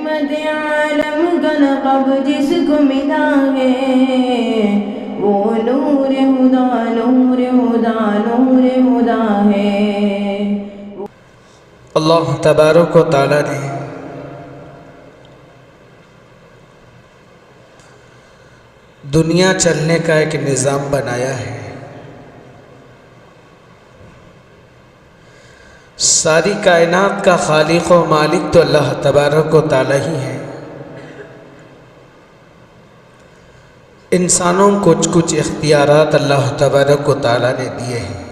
رحمت عالم کا لقب جس کو ملا ہے وہ نور ہدا نور ہدا نور ہدا ہے۔ اللہ تبارک و تعالیٰ نے دنیا چلنے کا ایک نظام بنایا ہے۔ ساری کائنات کا خالق و مالک تو اللہ تبارک و تعالیٰ ہی ہے۔ انسانوں کو کچھ اختیارات اللہ تبارک و تعالیٰ نے دیے ہیں۔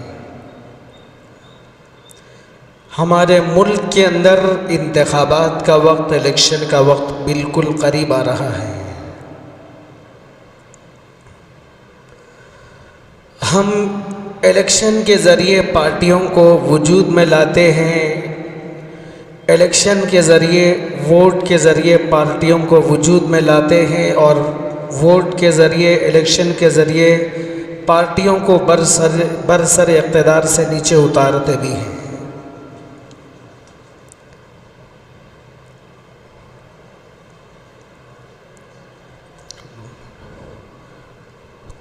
ہمارے ملک کے اندر انتخابات کا وقت، الیکشن کا وقت بالکل قریب آ رہا ہے۔ ہم الیکشن کے ذریعے پارٹیوں کو وجود میں لاتے ہیں، الیکشن کے ذریعے ووٹ کے ذریعے پارٹیوں کو وجود میں لاتے ہیں، اور ووٹ کے ذریعے الیکشن کے ذریعے پارٹیوں کو برسر اقتدار سے نیچے اتارتے بھی ہیں۔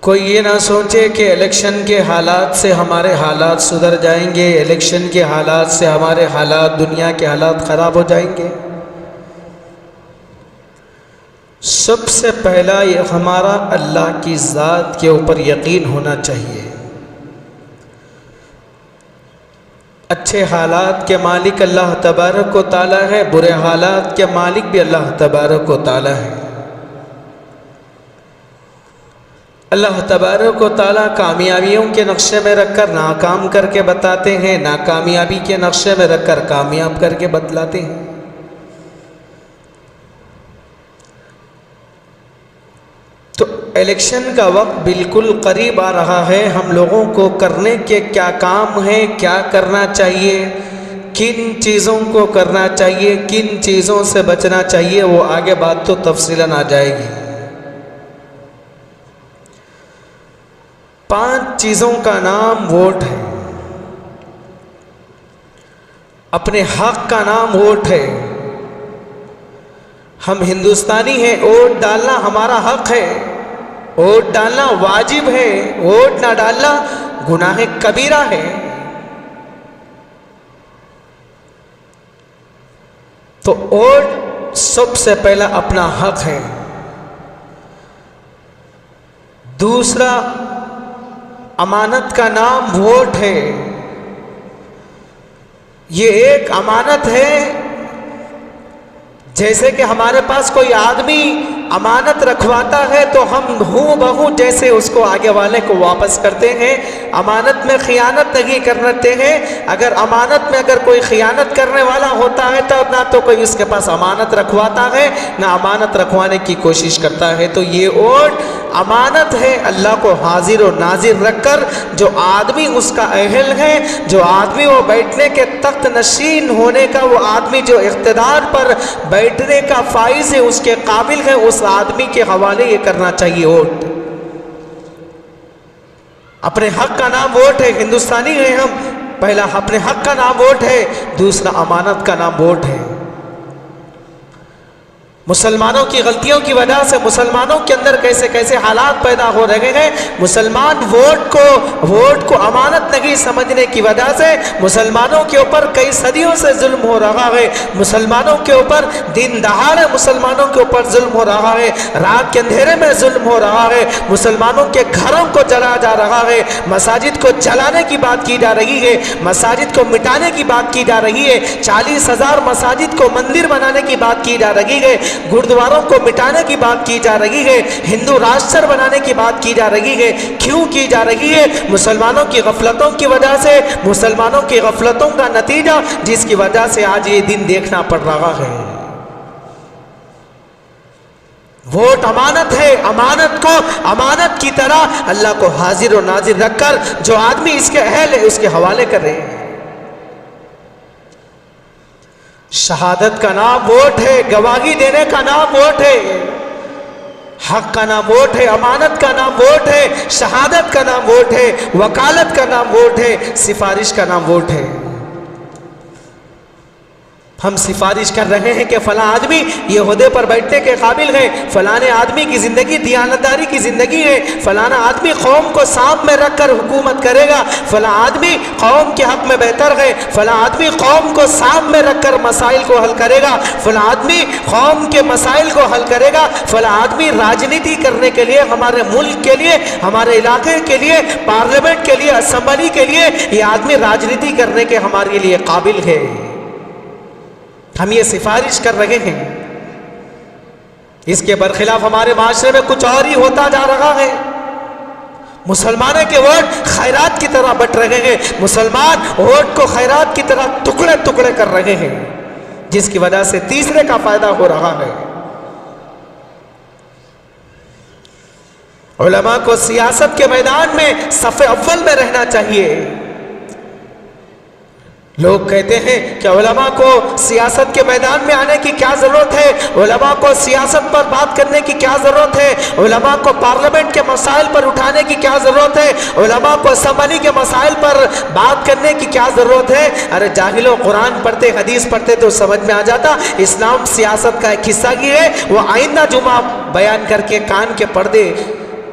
کوئی یہ نہ سوچے کہ الیکشن کے حالات سے ہمارے حالات سدھر جائیں گے، الیکشن کے حالات سے ہمارے حالات، دنیا کے حالات خراب ہو جائیں گے۔ سب سے پہلا ہمارا اللہ کی ذات کے اوپر یقین ہونا چاہیے۔ اچھے حالات کے مالک اللہ تبارک و تعالیٰ ہے، برے حالات کے مالک بھی اللہ تبارک و تعالیٰ ہے۔ اللہ تبارک و تعالیٰ کامیابیوں کے نقشے میں رکھ کر ناکام کر کے بتاتے ہیں، ناکامیابی کے نقشے میں رکھ کر کامیاب کر کے بتلاتے ہیں۔ تو الیکشن کا وقت بالکل قریب آ رہا ہے۔ ہم لوگوں کو کرنے کے کیا کام ہیں، کیا کرنا چاہیے، کن چیزوں کو کرنا چاہیے، کن چیزوں سے بچنا چاہیے، وہ آگے بات تو تفصیلاً آ جائے گی۔ 5 چیزوں کا نام ووٹ ہے۔ اپنے حق کا نام ووٹ ہے۔ ہم ہندوستانی ہیں، ووٹ ڈالنا ہمارا حق ہے، ووٹ ڈالنا واجب ہے، ووٹ نہ ڈالنا گناہ کبیرہ ہے۔ تو ووٹ سب سے پہلا اپنا حق ہے۔ دوسرا، امانت کا نام ووٹ ہے۔ یہ ایک امانت ہے، جیسے کہ ہمارے پاس کوئی آدمی امانت رکھواتا ہے تو ہم ہوں بہو جیسے اس کو آگے والے کو واپس کرتے ہیں۔ امانت میں خیانت نہیں کرتے ہیں۔ اگر امانت میں کوئی خیانت کرنے والا ہوتا ہے تو نہ تو کوئی اس کے پاس امانت رکھواتا ہے، نہ امانت رکھوانے کی کوشش کرتا ہے۔ تو یہ ووٹ امانت ہے، اللہ کو حاضر و ناظر رکھ کر جو آدمی اس کا اہل ہے، جو آدمی وہ بیٹھنے کے تخت نشین ہونے کا، وہ آدمی جو اقتدار پر بیٹھنے کا فائز ہے، اس کے قابل ہے، اس آدمی کے حوالے یہ کرنا چاہیے ووٹ۔ اپنے حق کا نام ووٹ ہے۔ ہندوستانی ہیں ہم، پہلا اپنے حق کا نام ووٹ ہے، دوسرا امانت کا نام ووٹ ہے۔ مسلمانوں کی غلطیوں کی وجہ سے مسلمانوں کے اندر کیسے کیسے حالات پیدا ہو رہے ہیں۔ مسلمان ووٹ کو امانت نہیں سمجھنے کی وجہ سے مسلمانوں کے اوپر کئی صدیوں سے ظلم ہو رہا ہے۔ مسلمانوں کے اوپر دن دہاڑے مسلمانوں کے اوپر ظلم ہو رہا ہے، رات کے اندھیرے میں ظلم ہو رہا ہے، مسلمانوں کے گھروں کو جلایا جا رہا ہے، مساجد کو جلانے کی بات کی جا رہی ہے، مساجد کو مٹانے کی بات کی جا رہی ہے، 40,000 مساجد کو مندر بنانے کی بات کی جا رہی ہے، گردواروں کو مٹانے کی بات کی جا رہی ہے، ہندو راشٹر بنانے کی بات کی جا رہی ہے۔ کیوں کی جا رہی ہے؟ مسلمانوں کی غفلتوں کی وجہ سے، مسلمانوں کی غفلتوں کا نتیجہ جس کی وجہ سے آج یہ دن دیکھنا پڑ رہا ہے۔ ووٹ امانت ہے، امانت کو امانت کی طرح اللہ کو حاضر و ناظر رکھ کر جو آدمی اس کے اہل ہے اس کے حوالے کرے۔ شہادت کا نام ووٹ ہے، گواہی دینے کا نام ووٹ ہے، حق کا نام ووٹ ہے، امانت کا نام ووٹ ہے، شہادت کا نام ووٹ ہے، وکالت کا نام ووٹ ہے، سفارش کا نام ووٹ ہے۔ ہم سفارش کر رہے ہیں کہ فلاں آدمی یہ عہدے پر بیٹھنے کے قابل ہے، فلاں آدمی کی زندگی دیانتداری کی زندگی ہے، فلاں آدمی قوم کو سامنے میں رکھ کر حکومت کرے گا، فلاں آدمی قوم کے حق میں بہتر ہے، فلاں آدمی قوم کو سامنے میں رکھ کر مسائل کو حل کرے گا، فلاں آدمی قوم کے مسائل کو حل کرے گا، فلاں آدمی راجنیتی کرنے کے لیے، ہمارے ملک کے لیے، ہمارے علاقے کے لیے، پارلیمنٹ کے لیے، اسمبلی کے لیے یہ آدمی راجنیتی کرنے کے ہمارے لیے قابل ہے۔ ہم یہ سفارش کر رہے ہیں، اس کے برخلاف ہمارے معاشرے میں کچھ اور ہی ہوتا جا رہا ہے۔ مسلمانوں کے ووٹ خیرات کی طرح بٹ رہے ہیں، مسلمان ووٹ کو خیرات کی طرح ٹکڑے ٹکڑے کر رہے ہیں، جس کی وجہ سے تیسرے کا فائدہ ہو رہا ہے۔ علماء کو سیاست کے میدان میں صف اول میں رہنا چاہیے۔ لوگ کہتے ہیں کہ علماء کو سیاست کے میدان میں آنے کی کیا ضرورت ہے، علماء کو سیاست پر بات کرنے کی کیا ضرورت ہے، علماء کو پارلیمنٹ کے مسائل پر اٹھانے کی کیا ضرورت ہے، علماء کو اسمبلی کے مسائل پر بات کرنے کی کیا ضرورت ہے۔ ارے جاہلوں، قرآن پڑھتے، حدیث پڑھتے تو سمجھ میں آ جاتا اسلام سیاست کا ایک حصہ ہی ہے۔ وہ آئندہ جمعہ بیان کر کے کان کے پردے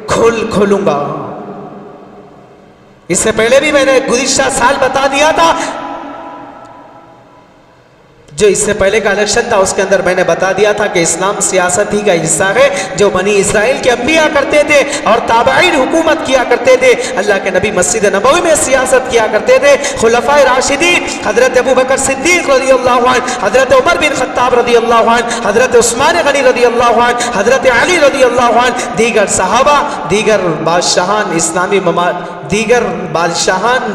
کھولوں گا۔ اس سے پہلے بھی میں نے گزشتہ سال بتا دیا تھا، جو اس سے پہلے کا الیکشن تھا اس کے اندر میں نے بتا دیا تھا کہ اسلام سیاست ہی کا حصہ ہے، جو بنی اسرائیل کے انبیاء کرتے تھے اور تابعین حکومت کیا کرتے تھے۔ اللہ کے نبی مسجد نبوی میں سیاست کیا کرتے تھے، خلفائے راشدین حضرت ابوبکر صدیق رضی اللہ عنہ، حضرت عمر بن خطاب رضی اللہ عنہ، حضرت عثمان غنی رضی اللہ عنہ، حضرت علی رضی اللہ عنہ، دیگر صحابہ، دیگر بادشاہان، اسلامی دیگر بادشاہان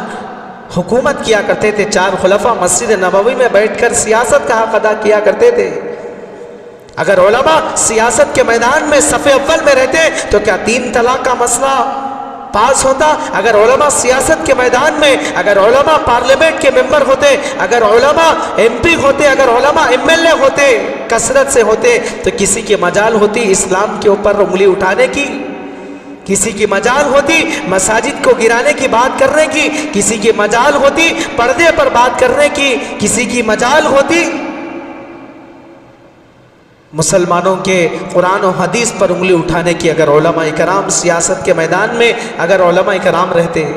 حکومت کیا کرتے تھے۔ چار خلفاء مسجد نبوی میں بیٹھ کر سیاست کا حق ادا کیا کرتے تھے۔ اگر علماء سیاست کے میدان میں صف اول میں رہتے تو کیا 3 طلاق کا مسئلہ پاس ہوتا؟ اگر علماء سیاست کے میدان میں، اگر علماء پارلیمنٹ کے ممبر ہوتے، اگر علماء ایم پی ہوتے، اگر علماء ایم ایل اے ہوتے، کثرت سے ہوتے، تو کسی کی مجال ہوتی اسلام کے اوپر انگلی اٹھانے کی؟ کسی کی مجال ہوتی مساجد کو گرانے کی بات کرنے کی؟ کسی کی مجال ہوتی پردے پر بات کرنے کی؟ کسی کی مجال ہوتی مسلمانوں کے قرآن و حدیث پر انگلی اٹھانے کی؟ اگر علماء کرام سیاست کے میدان میں، اگر علماء کرام رہتے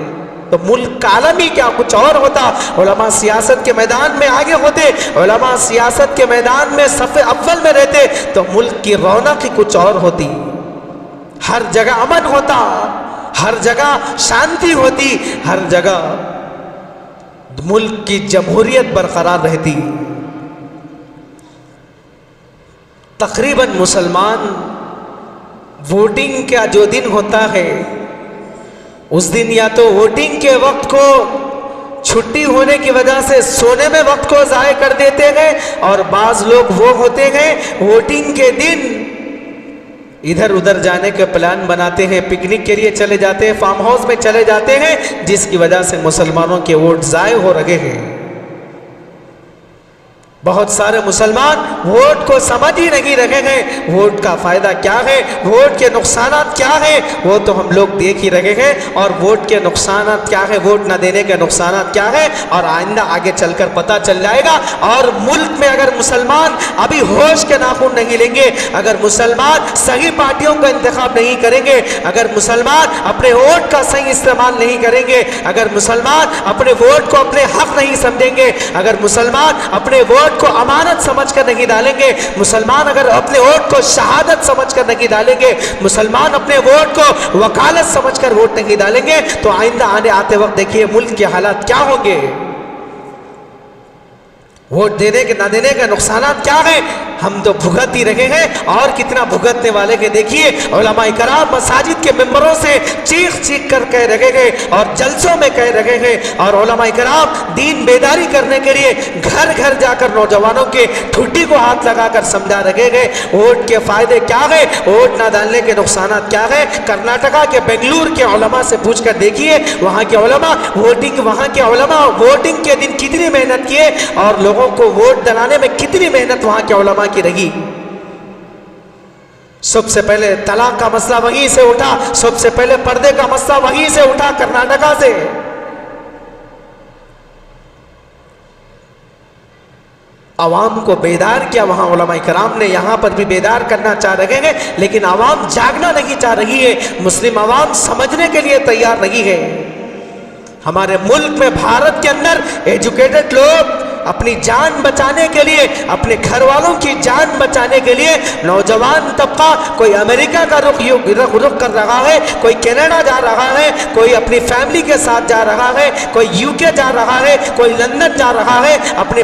تو ملک کا عالم ہی کیا کچھ اور ہوتا۔ علماء سیاست کے میدان میں آگے ہوتے، علماء سیاست کے میدان میں صف اول میں رہتے تو ملک کی رونق ہی کچھ اور ہوتی۔ ہر جگہ امن ہوتا، ہر جگہ شانتی ہوتی، ہر جگہ ملک کی جمہوریت برقرار رہتی۔ تقریباً مسلمان ووٹنگ کا جو دن ہوتا ہے اس دن یا تو ووٹنگ کے وقت کو چھٹی ہونے کی وجہ سے سونے میں وقت کو ضائع کر دیتے ہیں، اور بعض لوگ وہ ہوتے ہیں ووٹنگ کے دن ادھر ادھر جانے کے پلان بناتے ہیں، پکنک کے لیے چلے جاتے ہیں، فارم ہاؤس میں چلے جاتے ہیں، جس کی وجہ سے مسلمانوں کے ووٹ ضائع ہو رہے ہیں۔ بہت سارے مسلمان ووٹ کو سمجھ ہی نہیں رہے ہیں، ووٹ کا فائدہ کیا ہے، ووٹ کے نقصانات کیا ہیں، وہ تو ہم لوگ دیکھ ہی رہے ہیں، اور ووٹ کے نقصانات کیا ہے، ووٹ نہ دینے کے نقصانات کیا ہے، اور آئندہ آگے چل کر پتہ چل جائے گا۔ اور ملک میں اگر مسلمان ابھی ہوش کے ناخن نہیں لیں گے، اگر مسلمان صحیح پارٹیوں کا انتخاب نہیں کریں گے، اگر مسلمان اپنے ووٹ کا صحیح استعمال نہیں کریں گے، اگر مسلمان اپنے ووٹ کو اپنے حق نہیں سمجھیں گے، اگر مسلمان اپنے ووٹ کو امانت سمجھ کر نہیں ڈالیں گے، مسلمان اگر اپنے ووٹ کو شہادت سمجھ کر نہیں ڈالیں گے، مسلمان اپنے ووٹ کو وکالت سمجھ کر ووٹ نہیں ڈالیں گے، تو آئندہ آتے وقت دیکھیے ملک کے حالات کیا ہوں گے۔ ووٹ دینے کے نہ دینے کے نقصانات کیا ہیں، ہم تو بھگت ہی رہے ہیں، اور کتنا بھگتنے والے کے دیکھیے۔ علماء کرام مساجد کے ممبروں سے چیخ چیخ کر کہہ رہے ہیں، اور جلسوں میں کہہ رہے ہیں، اور علماء کرام دین بیداری کرنے کے لیے گھر گھر جا کر نوجوانوں کے ٹھڈی کو ہاتھ لگا کر سمجھا رہے ہیں ووٹ کے فائدے کیا ہیں، ووٹ نہ ڈالنے کے نقصانات کیا ہیں۔ کرناٹکا کے بنگلور کے علماء سے پوچھ کر دیکھیے، وہاں کے علماء ووٹنگ کے دن کتنی محنت کیے، اور لوگوں کو ووٹ دلانے میں کتنی محنت وہاں کے علماء کی رہی۔ سب سے پہلے طلاق کا مسئلہ وہیں سے اٹھا، سب سے پہلے پردے کا مسئلہ وہیں سے اٹھا، کرناٹکا سے۔ عوام کو بیدار کیا. وہاں علماء کرام نے یہاں پر بھی بیدار کرنا چاہ رہے ہیں، لیکن عوام جاگنا نہیں چاہ رہی ہے. مسلم عوام سمجھنے کے لیے تیار نہیں ہے. ہمارے ملک میں بھارت کے اندر ایجوکیٹڈ لوگ اپنی جان بچانے کے لیے، اپنے گھر والوں کی جان بچانے کے لیے نوجوان طبقہ کوئی امریکہ کا رخ کر رہا ہے، کوئی کینیڈا جا رہا ہے، کوئی اپنی فیملی کے ساتھ جا رہا ہے، کوئی یو کے جا رہا ہے، کوئی لندن جا رہا ہے. اپنی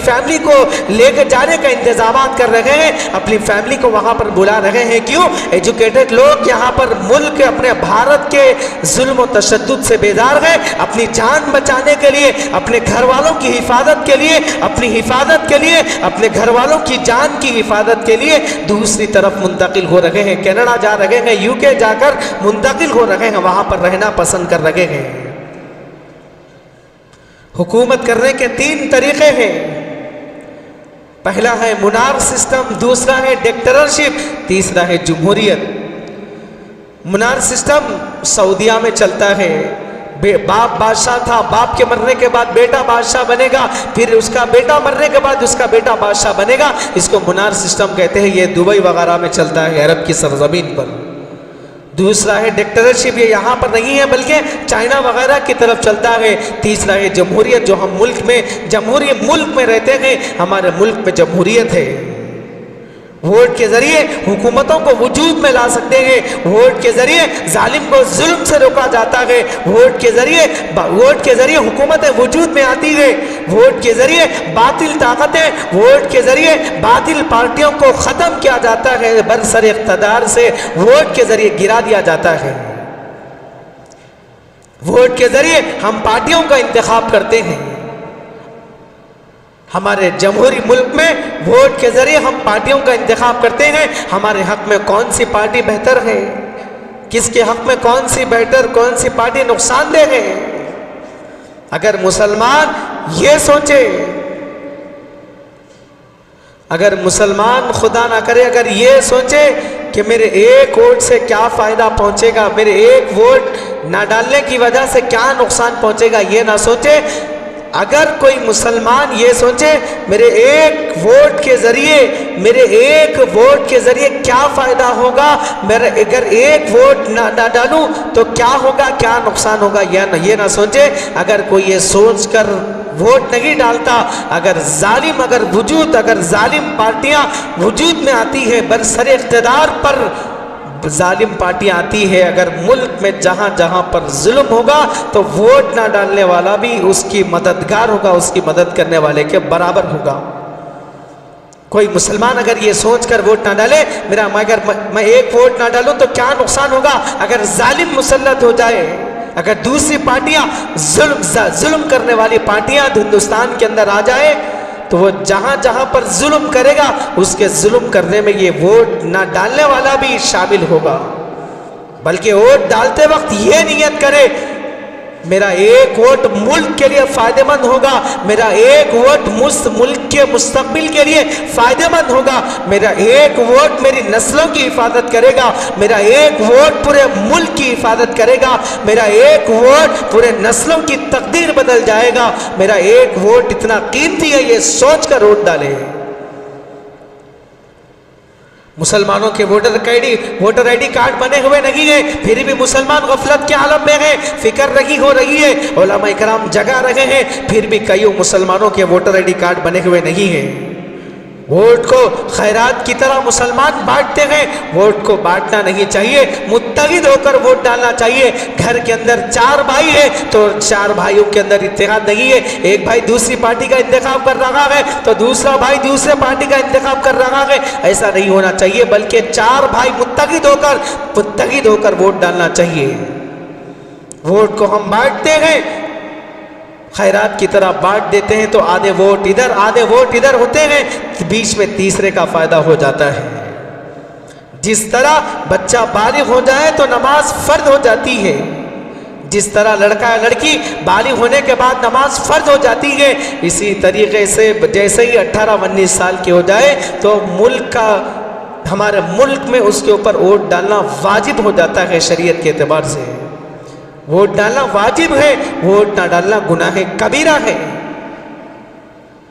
فیملی کو لے کے جانے کا انتظامات کر رہے ہیں، اپنی فیملی کو وہاں پر بلا رہے ہیں. کیوں؟ ایجوکیٹڈ لوگ یہاں پر ملک اپنے بھارت کے ظلم و تشدد سے بیدار ہیں. اپنی جان بچانے کے لیے، اپنے گھر والوں کی حفاظت کے لیے، اپنی حفاظت کے لیے، اپنے گھر والوں کی جان کی حفاظت کے لیے دوسری طرف منتقل ہو رہے ہیں. کینیڈا جا رہے ہیں، یو کے جا کر منتقل ہو رہے ہیں، وہاں پر رہنا پسند کر رہے ہیں. حکومت کرنے کے 3 طریقے ہیں. پہلا ہے منار سسٹم، دوسرا ہے ڈکٹیٹرشپ، تیسرا ہے جمہوریت. منار سسٹم سعودیہ میں چلتا ہے. باپ بادشاہ تھا، باپ کے مرنے کے بعد بیٹا بادشاہ بنے گا، پھر اس کا بیٹا مرنے کے بعد اس کا بیٹا بادشاہ بنے گا. اس کو منار سسٹم کہتے ہیں. یہ دبئی وغیرہ میں چلتا ہے، عرب کی سرزمین پر. دوسرا ہے ڈکٹیٹرشپ، یہ یہاں پر نہیں ہے بلکہ چائنا وغیرہ کی طرف چلتا ہے. تیسرا ہے جمہوریت، جو ہم ملک میں رہتے ہیں. ہمارے ملک میں جمہوریت ہے. ووٹ کے ذریعے حکومتوں کو وجود میں لا سکتے ہیں. ووٹ کے ذریعے ظالم کو ظلم سے روکا جاتا ہے. ووٹ کے ذریعے حکومتیں وجود میں آتی ہے. ووٹ کے ذریعے باطل طاقتیں، ووٹ کے ذریعے باطل پارٹیوں کو ختم کیا جاتا ہے، برسر اقتدار سے ووٹ کے ذریعے گرا دیا جاتا ہے. ووٹ کے ذریعے ہم پارٹیوں کا انتخاب کرتے ہیں. ہمارے جمہوری ملک میں ووٹ کے ذریعے ہم پارٹیوں کا انتخاب کرتے ہیں. ہمارے حق میں کون سی پارٹی بہتر ہے، کس کے حق میں کون سی پارٹی نقصان دہ ہے. اگر مسلمان یہ سوچے، اگر مسلمان خدا نہ کرے اگر یہ سوچے کہ میرے ایک ووٹ سے کیا فائدہ پہنچے گا، میرے ایک ووٹ نہ ڈالنے کی وجہ سے کیا نقصان پہنچے گا، یہ نہ سوچے. اگر کوئی مسلمان یہ سوچے میرے ایک ووٹ کے ذریعے کیا فائدہ ہوگا، اگر ایک ووٹ نہ ڈالوں تو کیا ہوگا، کیا نقصان ہوگا، یہ نہ سوچے. اگر کوئی یہ سوچ کر ووٹ نہیں ڈالتا، اگر ظالم پارٹیاں وجود میں آتی ہے، برسر اقتدار پر ظالم پارٹی آتی ہے، اگر ملک میں جہاں جہاں پر ظلم ہوگا تو ووٹ نہ ڈالنے والا بھی اس کی مددگار ہوگا، اس کی مدد کرنے والے کے برابر ہوگا. کوئی مسلمان اگر یہ سوچ کر ووٹ نہ ڈالے، اگر میں ایک ووٹ نہ ڈالوں تو کیا نقصان ہوگا، اگر ظالم مسلط ہو جائے، اگر دوسری پارٹیاں ظلم کرنے والی پارٹیاں ہندوستان کے اندر آ جائے تو وہ جہاں جہاں پر ظلم کرے گا اس کے ظلم کرنے میں یہ ووٹ نہ ڈالنے والا بھی شامل ہوگا. بلکہ ووٹ ڈالتے وقت یہ نیت کرے میرا ایک ووٹ ملک کے لیے فائدہ مند ہوگا، میرا ایک ووٹ ملک کے مستقبل کے لیے فائدہ مند ہوگا، میرا ایک ووٹ میری نسلوں کی حفاظت کرے گا، میرا ایک ووٹ پورے ملک کی حفاظت کرے گا، میرا ایک ووٹ پورے نسلوں کی تقدیر بدل جائے گا، میرا ایک ووٹ اتنا قیمتی ہے، یہ سوچ کر ووٹ ڈالے. مسلمانوں کے ووٹر آئی ڈی کارڈ بنے ہوئے نہیں ہیں، پھر بھی مسلمان غفلت کے عالم میں ہیں، فکر نہیں ہو رہی ہے، علماء کرام جگا رہے ہیں، پھر بھی کئیوں مسلمانوں کے ووٹر آئی ڈی کارڈ بنے ہوئے نہیں ہیں. ووٹ کو خیرات کی طرح مسلمان بانٹتے ہیں، ووٹ کو بانٹنا نہیں چاہیے، متحد ہو کر ووٹ ڈالنا چاہیے. گھر کے اندر 4 بھائی ہیں تو 4 بھائیوں کے اندر اتحاد نہیں ہے، ایک بھائی دوسری پارٹی کا انتخاب کر رہا ہے تو دوسرا بھائی دوسرے پارٹی کا انتخاب کر رہا ہے، ایسا نہیں ہونا چاہیے، بلکہ 4 بھائی متحد ہو کر ووٹ ڈالنا چاہیے. ووٹ کو ہم بانٹتے ہیں، خیرات کی طرح بانٹ دیتے ہیں تو آدھے ووٹ ادھر ہوتے ہیں، بیچ میں تیسرے کا فائدہ ہو جاتا ہے. جس طرح بچہ بالغ ہو جائے تو نماز فرض ہو جاتی ہے، جس طرح لڑکا یا لڑکی بالغ ہونے کے بعد نماز فرض ہو جاتی ہے، اسی طریقے سے جیسے ہی 18-19 سال کی ہو جائے تو ہمارے ملک میں اس کے اوپر ووٹ ڈالنا واجب ہو جاتا ہے. شریعت کے اعتبار سے ووٹ ڈالنا واجب ہے، ووٹ نہ ڈالنا گناہ کبیرہ ہے.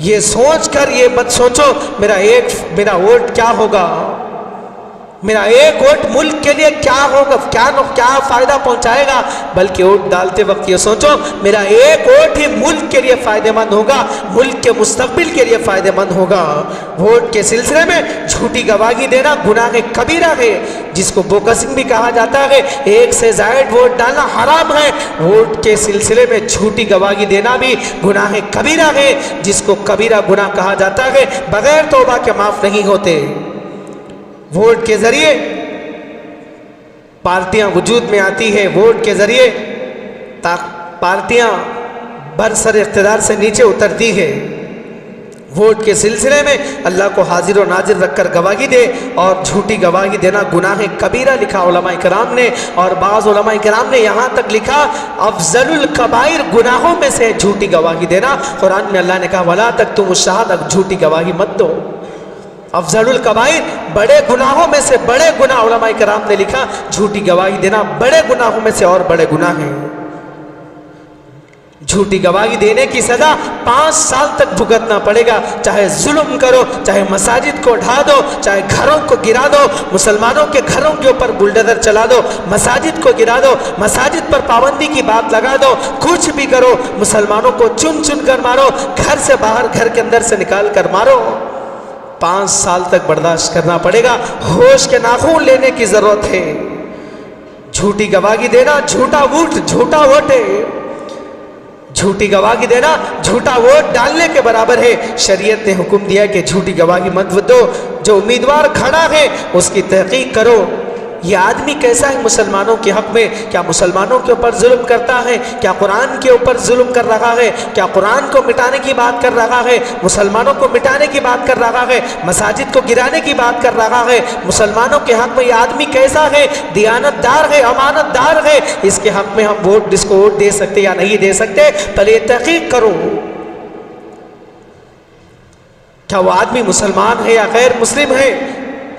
یہ سوچ کر یہ مت سوچو میرا ووٹ کیا ہوگا، میرا ایک ووٹ ملک کے لیے کیا ہوگا، کیا فائدہ پہنچائے گا، بلکہ ووٹ ڈالتے وقت یہ سوچو میرا ایک ووٹ ہی ملک کے لیے فائدہ مند ہوگا، ملک کے مستقبل کے لیے فائدہ مند ہوگا۔ ووٹ کے سلسلے میں جھوٹی گواہی دینا گناہ کبیرہ ہے، جس کو بوکسنگ بھی کہا جاتا ہے، ایک سے زائد ووٹ ڈالنا حرام ہے۔ ووٹ کے سلسلے میں جھوٹی گواہی دینا بھی گناہ کبیرہ ہے، جس کو کبیرہ گناہ کہا جاتا ہے، بغیر توبہ کے معاف نہیں ہوتے۔ ووٹ کے ذریعے پارٹیاں وجود میں آتی ہے، ووٹ کے ذریعے پارٹیاں برسر اقتدار سے نیچے اترتی ہے۔ ووٹ کے سلسلے میں اللہ کو حاضر و ناظر رکھ کر گواہی دے اور جھوٹی گواہی دینا گناہ کبیرہ لکھا علماء کرام نے، اور بعض علماء کرام نے یہاں تک لکھا افضل الکبائر گناہوں میں سے جھوٹی گواہی دینا۔ قرآن میں اللہ نے کہا وَلَا تَكْتُمُوا الشَّهَادَةَ، جھوٹی گواہی مت دو۔ افضل الکبائر بڑے گناہوں میں سے بڑے گناہ، علماء کرام نے لکھا جھوٹی گواہی دینا بڑے گناہوں میں سے اور بڑے گناہ ہیں۔ جھوٹی گواہی دینے کی سزا 5 سال تک بھگتنا پڑے گا، چاہے ظلم کرو، چاہے مساجد کو ڈھا دو، چاہے گھروں کو گرا دو، مسلمانوں کے گھروں کے اوپر بلڈوزر چلا دو، مساجد کو گرا دو، مساجد پر پابندی کی بات لگا دو، کچھ بھی کرو، مسلمانوں کو چن چن کر مارو، گھر سے باہر گھر کے اندر سے نکال کر مارو، 5 سال تک برداشت کرنا پڑے گا۔ ہوش کے ناخون لینے کی ضرورت ہے۔ جھوٹی گواہی دینا جھوٹا ووٹ ہے، جھوٹی گواہی دینا جھوٹا ووٹ ڈالنے کے برابر ہے۔ شریعت نے حکم دیا کہ جھوٹی گواہی مت دو، جو امیدوار کھڑا ہے اس کی تحقیق کرو، یہ آدمی کیسا ہے مسلمانوں کے حق میں، کیا مسلمانوں کے اوپر ظلم کرتا ہے، کیا قرآن کے اوپر ظلم کر رہا ہے، کیا قرآن کو مٹانے کی بات کر رہا ہے، مسلمانوں کو مٹانے کی بات کر رہا ہے، مساجد کو گرانے کی بات کر رہا ہے، مسلمانوں کے حق میں یہ آدمی کیسا ہے، دیانت دار ہے، امانت دار ہے، اس کے حق میں ہم اس کو ووٹ دے سکتے یا نہیں دے سکتے، پہلے تحقیق کرو کیا وہ آدمی مسلمان ہے یا غیر مسلم ہے،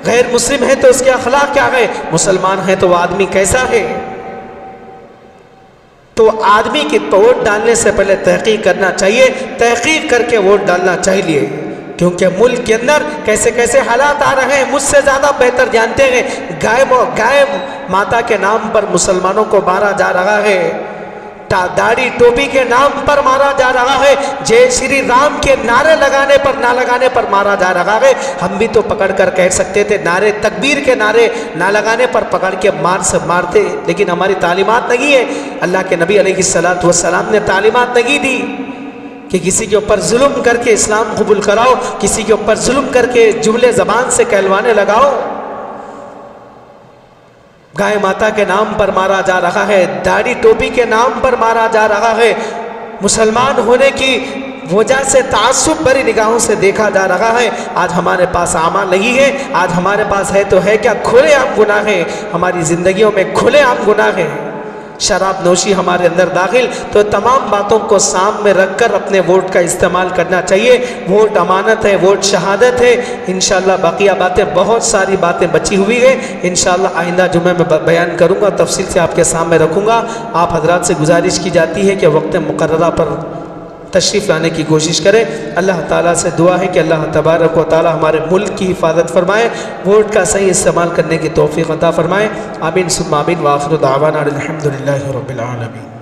غیر مسلم ہے تو اس کے اخلاق کیا ہے، مسلمان ہے تو وہ آدمی کیسا ہے۔ تو آدمی کی ووٹ ڈالنے سے پہلے تحقیق کرنا چاہیے، تحقیق کر کے ووٹ ڈالنا چاہیے، کیونکہ ملک کے اندر کیسے کیسے حالات آ رہے ہیں مجھ سے زیادہ بہتر جانتے ہیں۔ گائے ماتا کے نام پر مسلمانوں کو مارا جا رہا ہے، داڑھی ٹوپی کے نام پر مارا جا رہا ہے، جے شری رام کے نعرے لگانے پر نہ لگانے پر مارا جا رہا ہے۔ ہم بھی تو پکڑ کر کہہ سکتے تھے نعرے تکبیر کے نعرے نہ لگانے پر پکڑ کے مارتے، لیکن ہماری تعلیمات نہیں ہے۔ اللہ کے نبی علیہ السلام نے تعلیمات نہیں دی کہ کسی کے اوپر ظلم کر کے اسلام قبول کراؤ، کسی کے اوپر ظلم کر کے جملے زبان سے کہلوانے لگاؤ۔ گائے ماتا کے نام پر مارا جا رہا ہے، داڑھی ٹوپی کے نام پر مارا جا رہا ہے، مسلمان ہونے کی وجہ سے تعصب بری نگاہوں سے دیکھا جا رہا ہے۔ آج ہمارے پاس اعمال نہیں ہے، آج ہمارے پاس ہے تو ہے کیا، کھلے عام گناہ ہیں، ہماری زندگیوں میں کھلے عام گناہ ہیں۔ شراب نوشی ہمارے اندر داخل، تو تمام باتوں کو سامنے رکھ کر اپنے ووٹ کا استعمال کرنا چاہیے۔ ووٹ امانت ہے، ووٹ شہادت ہے۔ انشاءاللہ بقیہ باتیں، بہت ساری باتیں بچی ہوئی ہیں، انشاءاللہ آئندہ جمعہ میں بیان کروں گا، تفصیل سے آپ کے سامنے رکھوں گا۔ آپ حضرات سے گزارش کی جاتی ہے کہ وقت مقررہ پر تشریف لانے کی کوشش کریں۔ اللہ تعالیٰ سے دعا ہے کہ اللہ تبارک و تعالیٰ ہمارے ملک کی حفاظت فرمائے، ووٹ کا صحیح استعمال کرنے کی توفیق عطا فرمائے۔ آمین ثم آمین، وآخر دعوانا الحمدللہ رب العالمین۔